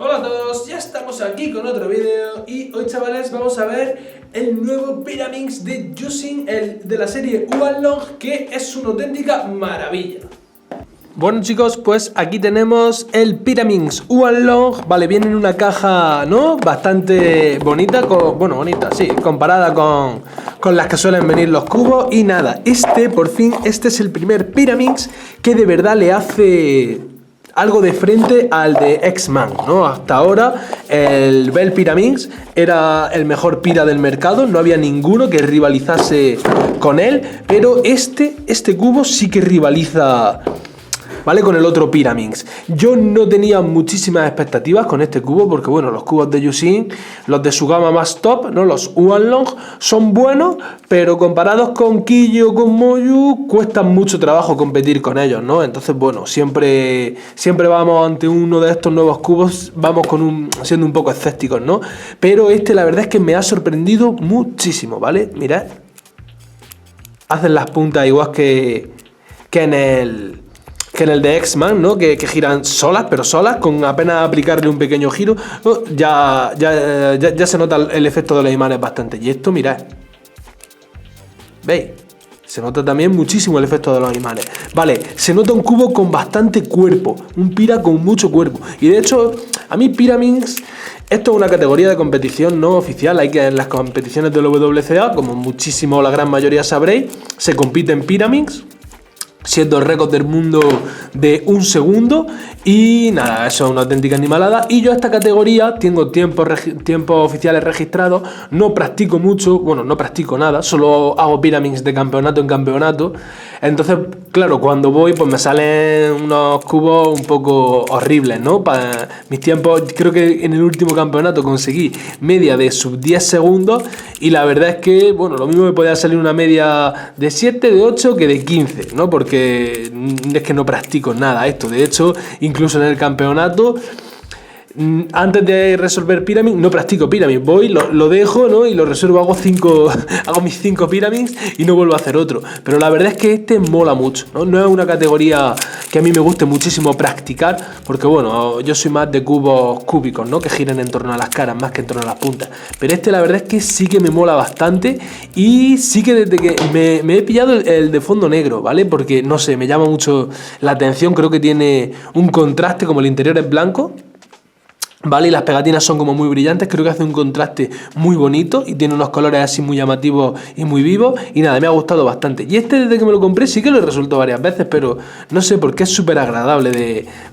Hola a todos, ya estamos aquí con otro vídeo y hoy, chavales, vamos a ver el nuevo Pyraminx de Jushin, el de la serie Oolong, que es una auténtica maravilla. Bueno, chicos, pues aquí tenemos el Pyraminx Oolong. Vale, viene en una caja, ¿no? Bastante bonita, bonita, sí, comparada con las que suelen venir los cubos. Y nada, por fin, este es el primer Pyraminx que de verdad le hace algo de frente al de X-Man, ¿no? Hasta ahora el Bell Pyraminx era el mejor Pyra del mercado, no había ninguno que rivalizase con él, pero este cubo sí que rivaliza, ¿vale?, con el otro Pyraminx. Yo no tenía muchísimas expectativas con este cubo porque, bueno, los cubos de Jushin, los de su gama más top, ¿no?, los Oolong, son buenos, pero comparados con Killua o con Moyu, cuesta mucho trabajo competir con ellos, ¿no? Entonces, bueno, siempre vamos ante uno de estos nuevos cubos, vamos siendo un poco escépticos, ¿no? Pero la verdad es que me ha sorprendido muchísimo, ¿vale? Mirad, hacen las puntas igual que en el de X-Man, ¿no? Que giran solas, pero solas, con apenas aplicarle un pequeño giro, ¿no? Ya se nota el efecto de los imanes bastante. Y esto, mirad, ¿veis? Se nota también muchísimo el efecto de los imanes. Vale, se nota un cubo con bastante cuerpo, un Pyra con mucho cuerpo. Y de hecho, a mí Pyraminx, esto es una categoría de competición no oficial. Hay que en las competiciones del WCA, como muchísimo la gran mayoría sabréis, se compite en Pyraminx, siendo el récord del mundo de 1 segundo. Y nada, eso es una auténtica animalada. Y yo a esta categoría tengo tiempos oficiales registrados. No practico mucho, bueno, no practico nada, solo hago Pyraminx de campeonato en campeonato. Entonces, claro, cuando voy, pues me salen unos cubos un poco horribles, ¿no? Para mis tiempos, creo que en el último campeonato conseguí media de sub 10 segundos. Y la verdad es que, bueno, lo mismo me podía salir una media de 7, de 8 que de 15, ¿no? Porque es que no practico nada esto. De hecho, incluso en el campeonato, antes de resolver Pyraminx, no practico Pyraminx. Voy, lo dejo, ¿no? Y lo resuelvo, hago mis 5 Pyraminx y no vuelvo a hacer otro. Pero la verdad es que mola mucho, ¿no? No es una categoría que a mí me guste muchísimo practicar, porque, bueno, yo soy más de cubos cúbicos, ¿no? Que giren en torno a las caras más que en torno a las puntas. Pero la verdad es que sí que me mola bastante. Y sí que desde que me he pillado el de fondo negro, ¿vale? Porque, no sé, me llama mucho la atención. Creo que tiene un contraste, como el interior es blanco, ¿vale? Y las pegatinas son como muy brillantes. Creo que hace un contraste muy bonito y tiene unos colores así muy llamativos y muy vivos. Y nada, me ha gustado bastante. Y desde que me lo compré sí que lo he resuelto varias veces, pero no sé por qué es súper agradable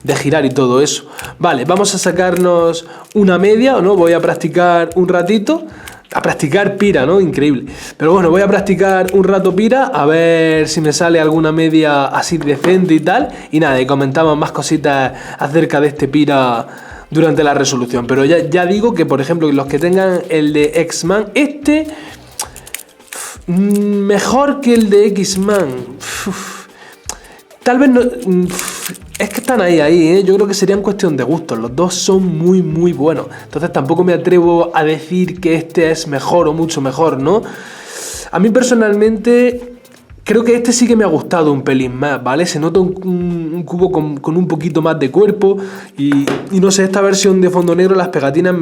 de girar y todo eso. Vale, vamos a sacarnos una media, ¿no? Voy a practicar un ratito. A practicar Pyra, ¿no? Increíble. Pero bueno, voy a practicar un rato Pyra, a ver si me sale alguna media así decente y tal. Y nada, y comentamos más cositas acerca de este Pyra durante la resolución. Pero ya digo que, por ejemplo, los que tengan el de X-Man, mejor que el de X-Man, tal vez no. Es que están ahí, ¿eh? Yo creo que serían cuestión de gustos. Los dos son muy, muy buenos. Entonces tampoco me atrevo a decir que este es mejor o mucho mejor, ¿no? A mí personalmente creo que sí que me ha gustado un pelín más, ¿vale? Se nota un cubo con un poquito más de cuerpo. Y no sé, esta versión de fondo negro, las pegatinas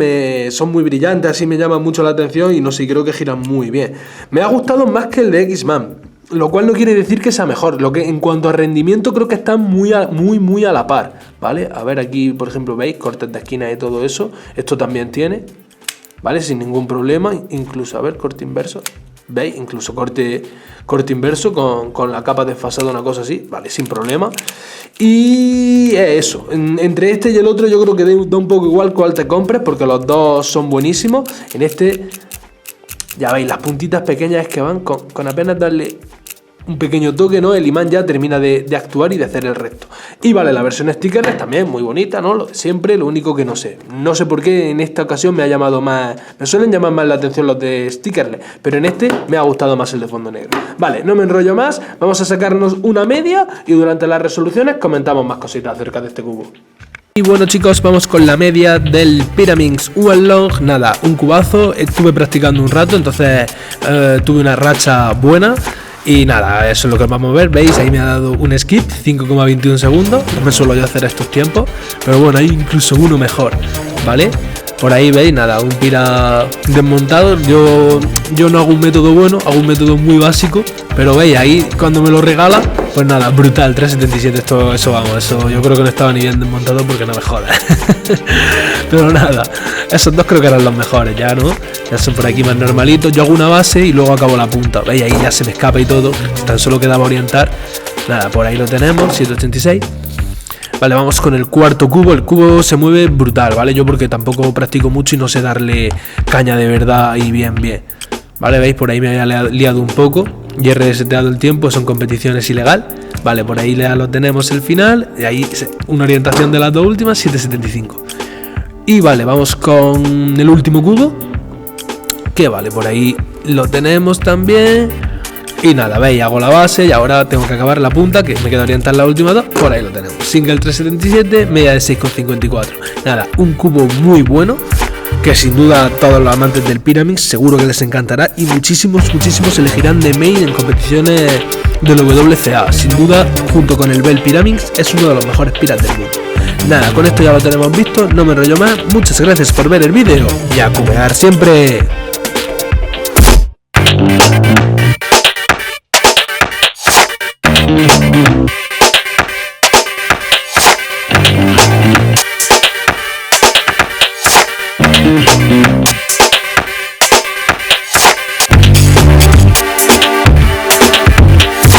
son muy brillantes, así me llaman mucho la atención. Y no sé, creo que giran muy bien. Me ha gustado más que el de X-Man, lo cual no quiere decir que sea mejor. En cuanto a rendimiento, creo que están muy a la par, ¿vale? A ver, aquí, por ejemplo, ¿veis? Cortes de esquina y todo eso. Esto también tiene, ¿vale? Sin ningún problema. Incluso, a ver, corte inverso. ¿Veis? Incluso corte inverso con la capa desfasada, una cosa así, ¿vale? Sin problema. Y eso, entre este y el otro yo creo que da un poco igual cuál te compres, porque los dos son buenísimos. En ya veis, las puntitas pequeñas que van con apenas darle un pequeño toque, ¿no? El imán ya termina de actuar y de hacer el resto. Y vale, la versión stickerless también muy bonita, ¿no? Lo de siempre, lo único que no sé por qué en esta ocasión me suelen llamar más la atención los de stickerless, pero en me ha gustado más el de fondo negro. Vale, no me enrollo más, vamos a sacarnos una media y durante las resoluciones comentamos más cositas acerca de este cubo. Y bueno, chicos, vamos con la media del Pyraminx Oolong. Nada, un cubazo, estuve practicando un rato, entonces tuve una racha buena. Y nada, eso es lo que vamos a ver. Veis, ahí me ha dado un skip, 5,21 segundos. No me suelo yo hacer estos tiempos, pero bueno, hay incluso uno mejor. ¿vale? Por ahí veis, nada, un pira desmontado. Yo no hago un método bueno, hago un método muy básico, pero veis, ahí cuando me lo regala, pues nada, brutal, 377, eso vamos, eso yo creo que no estaba ni bien desmontado porque no me jodas. Pero nada, esos dos creo que eran los mejores ya, ¿no? Ya son por aquí más normalitos. Yo hago una base y luego acabo la punta, veis, ahí ya se me escapa y todo, tan solo quedaba orientar. Nada, por ahí lo tenemos, 786. Vale, vamos con el cuarto cubo. El cubo se mueve brutal, ¿vale? Yo porque tampoco practico mucho y no sé darle caña de verdad y bien. Vale, veis, por ahí me había liado un poco y he reseteado el tiempo, son competiciones ilegal. Vale, por ahí ya lo tenemos el final. Y ahí una orientación de las dos últimas, 775. Y vale, vamos con el último cubo. Que vale, por ahí lo tenemos también. Y nada, veis, hago la base y ahora tengo que acabar la punta, que me queda orientar la última dos. Por ahí lo tenemos. Single 377, media de 6,54. Nada, un cubo muy bueno, que sin duda a todos los amantes del Pyraminx seguro que les encantará. Y muchísimos elegirán de main en competiciones del WCA. Sin duda, junto con el Bell Pyraminx, es uno de los mejores piras del mundo. Nada, con esto ya lo tenemos visto, no me enrollo más. Muchas gracias por ver el vídeo y a cubear siempre.